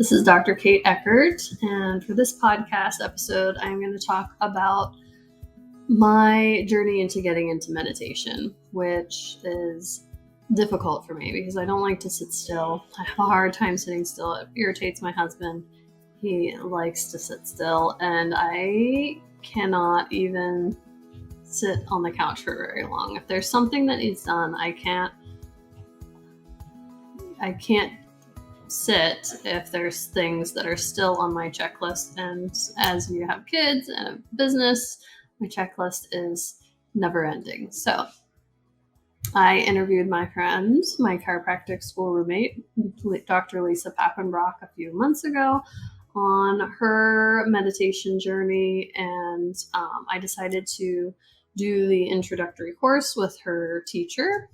This is Dr. Kate Eckert, and for this podcast episode, I'm going to talk about my journey into getting into meditation, which is difficult for me because I don't like to sit still. I have a hard time sitting still. It irritates my husband. He likes to sit still, and I cannot even sit on the couch for very long. If there's something that needs done, I can't sit if there's things that are still on my checklist. And as you have kids and a business, my checklist is never ending. So I interviewed my friend, my chiropractic school roommate, Dr. Lisa Pappenbrock, a few months ago on her meditation journey. And I decided to do the introductory course with her teacher.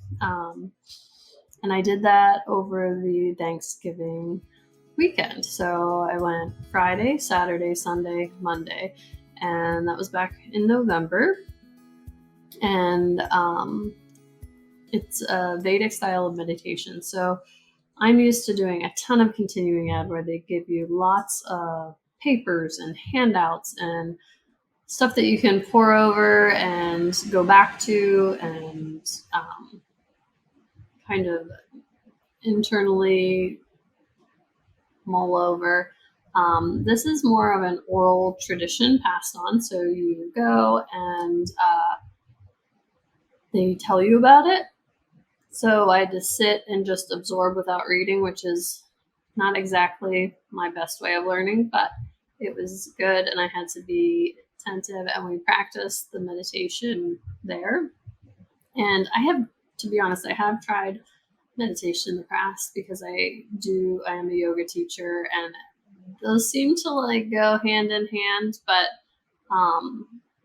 And I did that over the Thanksgiving weekend. So I went Friday, Saturday, Sunday, Monday, and that was back in November. And it's a Vedic style of meditation. So I'm used to doing a ton of continuing ed where they give you lots of papers and handouts and stuff that you can pour over and go back to and kind of internally mull over. This is more of an oral tradition passed on. So you go and they tell you about it. So I had to sit and just absorb without reading, which is not exactly my best way of learning, but it was good. And I had to be attentive, and we practiced the meditation there. And to be honest, I have tried meditation in the past because I am a yoga teacher, and those seem to go hand in hand, but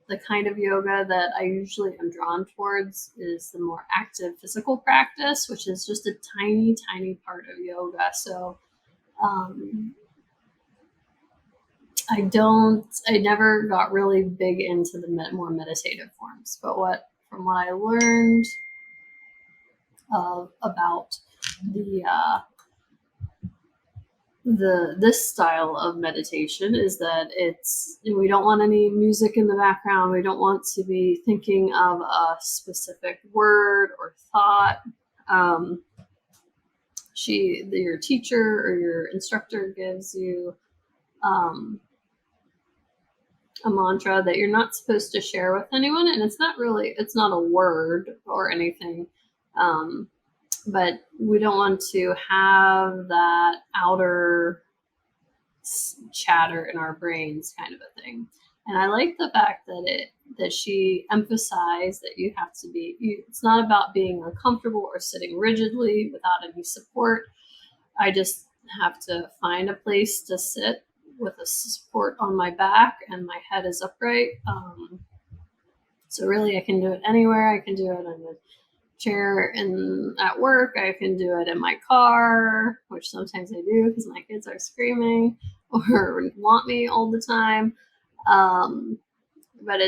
the kind of yoga that I usually am drawn towards is the more active physical practice, which is just a tiny, tiny part of yoga. So I never got really big into the more meditative forms, but from what I learned about this style of meditation is that we don't want any music in the background. We don't want to be thinking of a specific word or thought. Your teacher or your instructor gives you a mantra that you're not supposed to share with anyone, and it's not a word or anything. But we don't want to have that outer chatter in our brains kind of a thing. And I like the fact that she emphasized that you have to it's not about being uncomfortable or sitting rigidly without any support. I just have to find a place to sit with a support on my back and my head is upright. So really I can do it anywhere. I can do it on the chair at work. I can do it in my car, which sometimes I do because my kids are screaming or want me all the time. But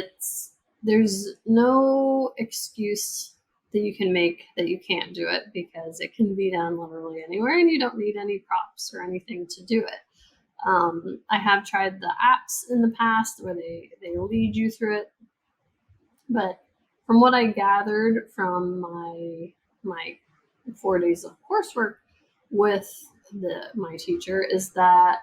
there's no excuse that you can make that you can't do it, because it can be done literally anywhere and you don't need any props or anything to do it. I have tried the apps in the past where they lead you through it, but from what I gathered from my 4 days of coursework with my teacher is that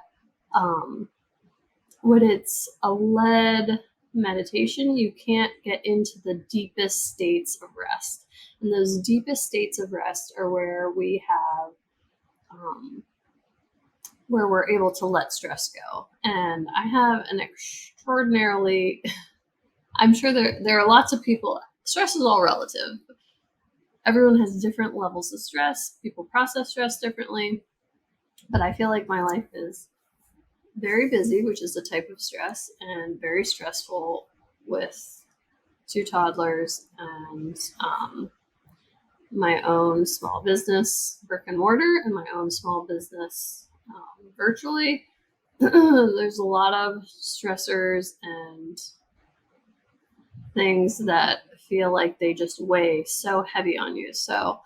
when it's a led meditation, you can't get into the deepest states of rest. And those deepest states of rest are where we have where we're able to let stress go. And I have an extraordinarily I'm sure there are lots of people. Stress is all relative. Everyone has different levels of stress. People process stress differently. But I feel like my life is very busy, which is a type of stress, and very stressful with 2 toddlers and my own small business, brick and mortar, and my own small business virtually. There's a lot of stressors and things that feel like they just weigh so heavy on you. So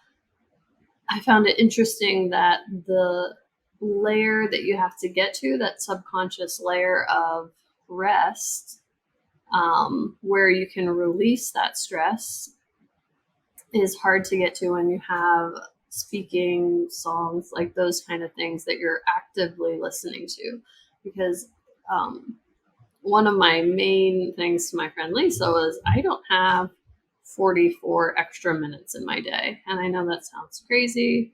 I found it interesting that the layer that you have to get to, that subconscious layer of rest, where you can release that stress, is hard to get to when you have speaking, songs, like those kind of things that you're actively listening to. Because one of my main things to my friend Lisa was, I don't have 44 extra minutes in my day. And I know that sounds crazy,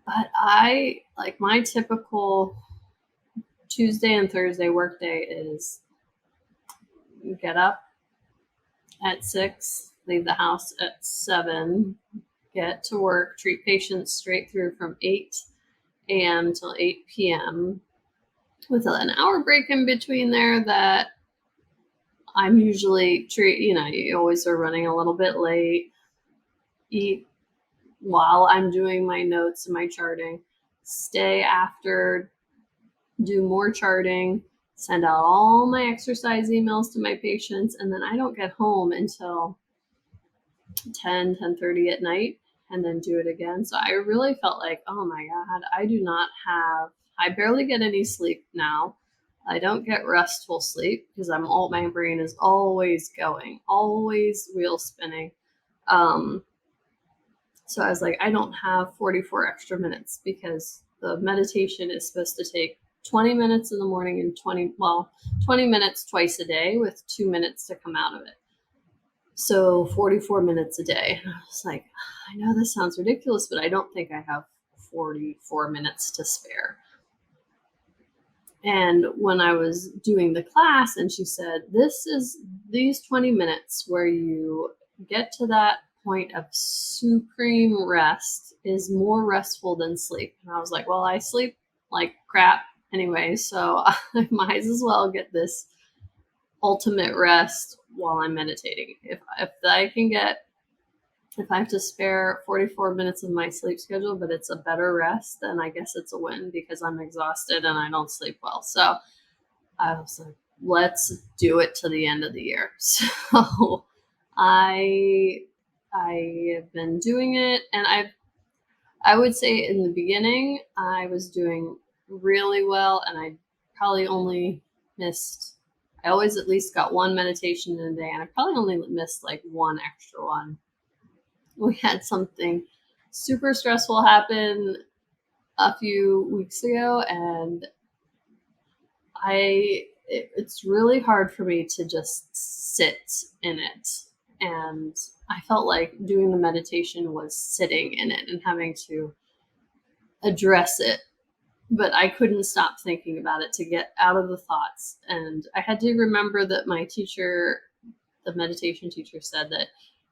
but I like my typical Tuesday and Thursday workday is get up at 6, leave the house at 7, get to work, treat patients straight through from 8 a.m. till 8 p.m. with an hour break in between there that I'm usually you always are running a little bit late, eat while I'm doing my notes and my charting, stay after, do more charting, send out all my exercise emails to my patients, and then I don't get home until 10:30 at night, and then do it again. So I really felt like, oh my God, I barely get any sleep now. I don't get restful sleep because my brain is always going, always wheel spinning. So I was like, I don't have 44 extra minutes because the meditation is supposed to take 20 minutes in the morning and 20 minutes twice a day with 2 minutes to come out of it. So 44 minutes a day. And I was like, I know this sounds ridiculous, but I don't think I have 44 minutes to spare. And when I was doing the class and she said, these 20 minutes where you get to that point of supreme rest is more restful than sleep. And I was like, well, I sleep like crap anyway, so I might as well get this ultimate rest while I'm meditating. If I have to spare 44 minutes of my sleep schedule, but it's a better rest, then I guess it's a win because I'm exhausted and I don't sleep well. So I was like, let's do it to the end of the year. So I have been doing it, and I would say in the beginning I was doing really well, and I probably only missed. I always at least got one meditation in a day, and I probably only missed like one extra one. We had something super stressful happen a few weeks ago, and it's really hard for me to just sit in it. And I felt like doing the meditation was sitting in it and having to address it, but I couldn't stop thinking about it to get out of the thoughts. And I had to remember that my teacher, the meditation teacher, said that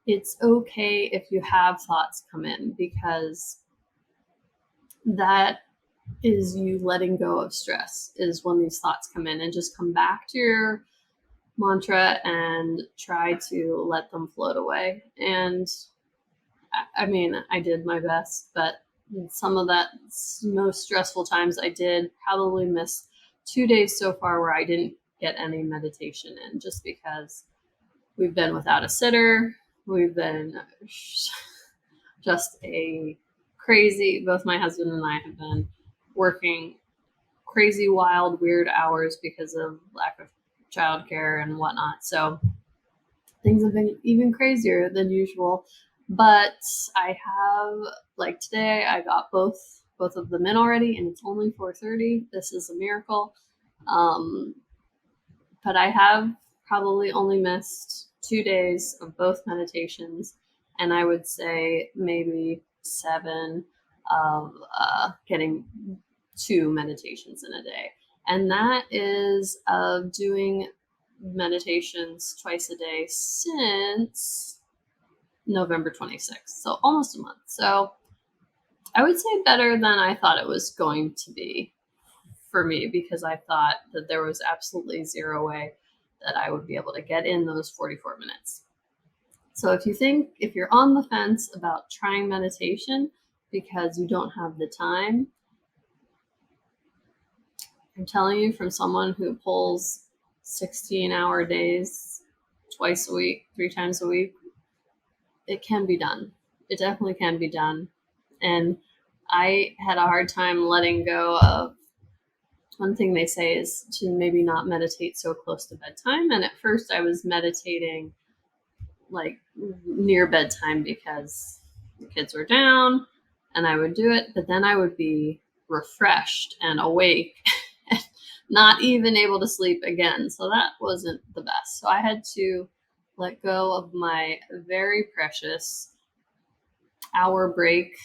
it's okay if you have thoughts come in, because that is you letting go of stress, is when these thoughts come in, and just come back to your mantra and try to let them float away. And I mean, I did my best, but some of that most stressful times I did probably miss 2 days so far where I didn't get any meditation in, just because we've been without a sitter. We've been just both my husband and I have been working crazy, wild, weird hours because of lack of childcare and whatnot. So things have been even crazier than usual. But I have, like today, I got both of them in already, and it's only 4:30. This is a miracle. But I have probably only missed 2 days of both meditations, and I would say maybe 7 of getting 2 meditations in a day. And that is of doing meditations twice a day since November 26th. So almost a month. So I would say better than I thought it was going to be for me, because I thought that there was absolutely zero way that I would be able to get in those 44 minutes. So if you're on the fence about trying meditation because you don't have the time, I'm telling you, from someone who pulls 16-hour days twice a week, 3 times a week, it can be done. It definitely can be done. And I had a hard time letting go of, one thing they say is to maybe not meditate so close to bedtime. And at first I was meditating like near bedtime because the kids were down and I would do it, but then I would be refreshed and awake, not even able to sleep again. So that wasn't the best. So I had to let go of my very precious hour break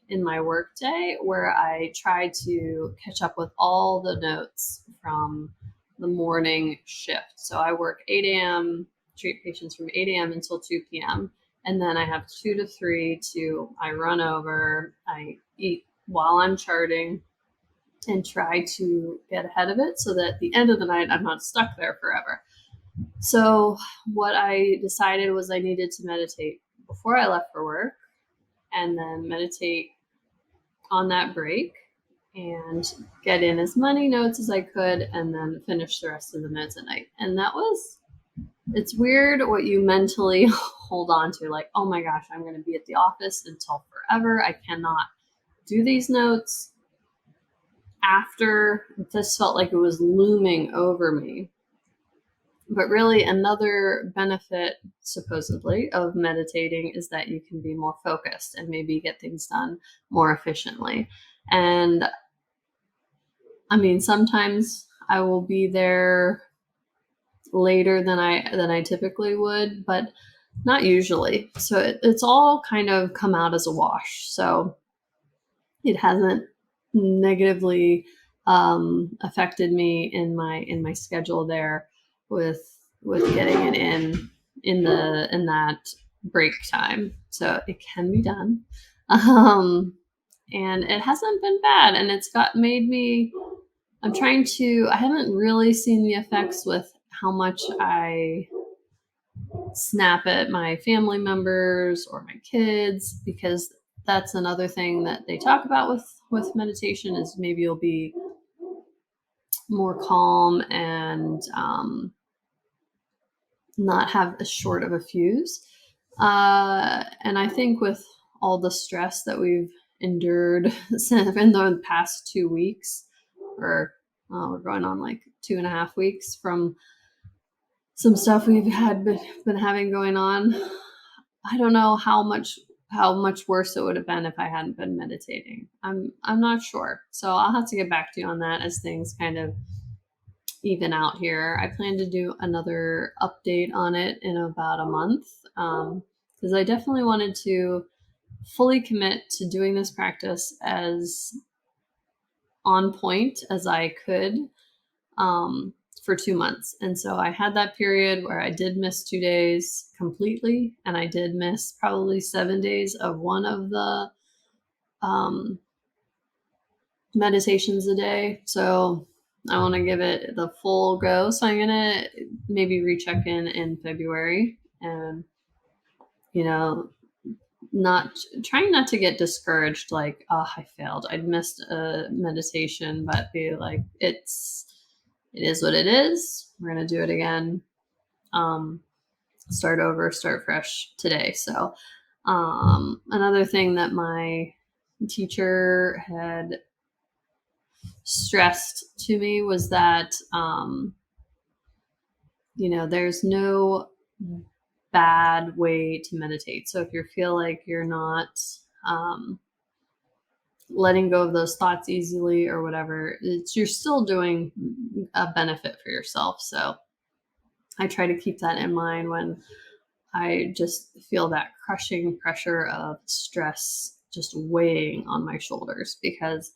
in my workday where I try to catch up with all the notes from the morning shift. So I work 8 a.m., treat patients from 8 a.m. until 2 p.m. And then I have 2 to 3 to, I run over, I eat while I'm charting and try to get ahead of it so that at the end of the night, I'm not stuck there forever. So what I decided was I needed to meditate before I left for work and then meditate on that break and get in as many notes as I could and then finish the rest of the notes at night. And that was, it's weird what you mentally hold on to. Like, oh my gosh, I'm going to be at the office until forever. I cannot do these notes. After this felt like it was looming over me. But really, another benefit, supposedly, of meditating is that you can be more focused and maybe get things done more efficiently. And I mean, sometimes I will be there later than I typically would, but not usually. So it's all kind of come out as a wash. So it hasn't negatively affected me in my schedule there with getting it in that break time. So it can be done. And it hasn't been bad, and it's made me, I haven't really seen the effects with how much I snap at my family members or my kids, because that's another thing that they talk about with meditation is maybe you'll be more calm and not have as short of a fuse. And I think with all the stress that we've endured in the past 2 weeks, or we're going on like 2.5 weeks from some stuff we've been having going on. I don't know how much worse it would have been if I hadn't been meditating. I'm not sure. So I'll have to get back to you on that as things kind of even out here. I plan to do another update on it in about a month, because I definitely wanted to fully commit to doing this practice as on point as I could for 2 months. And so I had that period where I did miss 2 days completely, and I did miss probably 7 days of one of the meditations a day. So I want to give it the full go. So I'm going to maybe recheck in February and, trying not to get discouraged, like, oh, I failed, I missed a meditation, but be like, it is what it is. We're going to do it again. Start over, start fresh today. So another thing that my teacher had stressed to me was that, there's no bad way to meditate. So if you feel like you're not letting go of those thoughts easily or whatever, you're still doing a benefit for yourself. So I try to keep that in mind when I just feel that crushing pressure of stress just weighing on my shoulders, because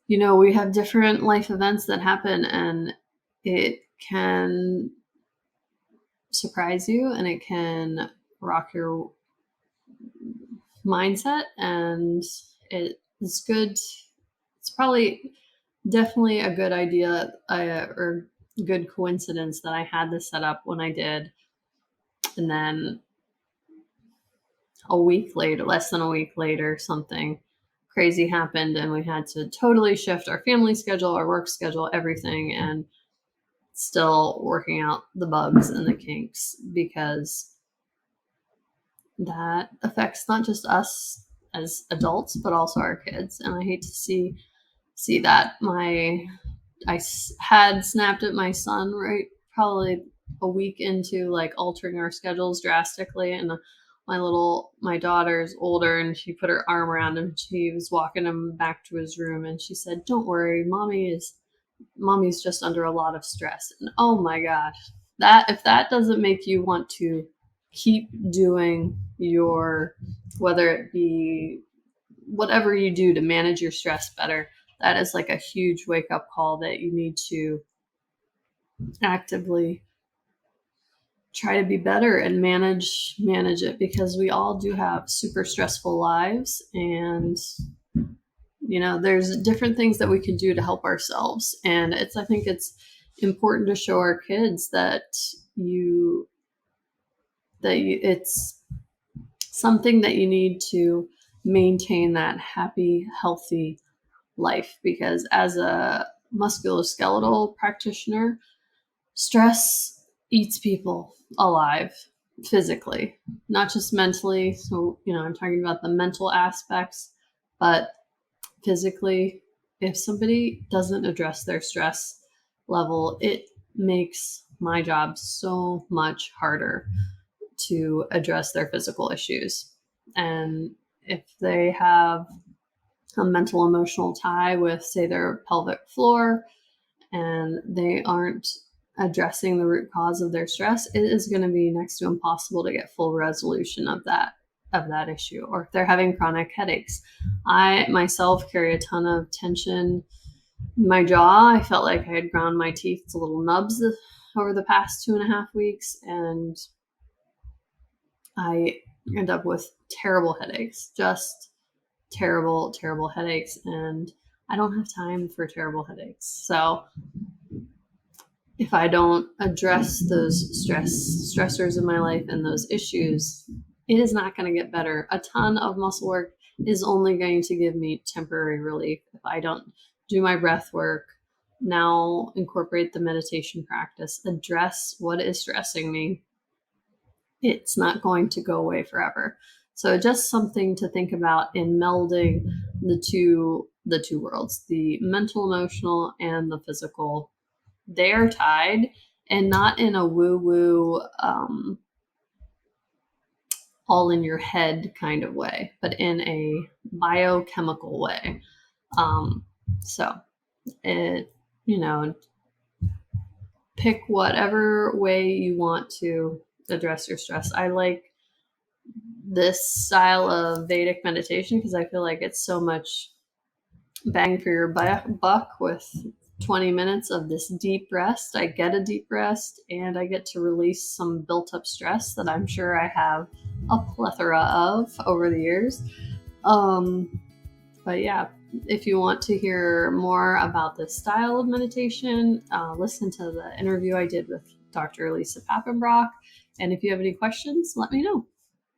we have different life events that happen, and it can surprise you and it can rock your mindset, and it's good. It's probably definitely a good idea or good coincidence that I had this set up when I did. And then less than a week later, something crazy happened and we had to totally shift our family schedule, our work schedule, everything, and still working out the bugs and the kinks, because that affects not just us as adults, but also our kids. And I hate to see that. Had snapped at my son right probably a week into like altering our schedules drastically, and my daughter's older, and she put her arm around him. She was walking him back to his room, and she said, "Don't worry, mommy's just under a lot of stress." And oh my gosh, that if that doesn't make you want to keep doing your, whether it be whatever you do to manage your stress better, that is like a huge wake up call that you need to actively try to be better and manage it, because we all do have super stressful lives, and there's different things that we can do to help ourselves. And I think it's important to show our kids that it's something that you need to maintain that happy, healthy life, because as a musculoskeletal practitioner, stress eats people alive physically, not just mentally. So, I'm talking about the mental aspects, but physically, if somebody doesn't address their stress level, it makes my job so much harder to address their physical issues. And if they have a mental emotional tie with, say, their pelvic floor, and they aren't addressing the root cause of their stress, it is going to be next to impossible to get full resolution of that issue. Or if they're having chronic headaches, I myself carry a ton of tension in my jaw. I felt like I had ground my teeth to little nubs over the past 2.5 weeks, and I end up with terrible headaches, just terrible headaches, and I don't have time for terrible headaches. So if I don't address those stressors in my life and those issues, it is not going to get better. A ton of muscle work is only going to give me temporary relief. If I don't do my breath work, now incorporate the meditation practice, address what is stressing me, it's not going to go away forever. So just something to think about in melding the two worlds, the mental, emotional, and the physical. They are tied, and not in a woo-woo, all in your head kind of way, but in a biochemical way. So pick whatever way you want to address your stress. I like this style of Vedic meditation because I feel like it's so much bang for your buck with 20 minutes of this deep rest. I get a deep rest, and I get to release some built up stress that I'm sure I have a plethora of over the years. But yeah, if you want to hear more about this style of meditation, listen to the interview I did with Dr. Lisa Pappenbrock. And if you have any questions, let me know.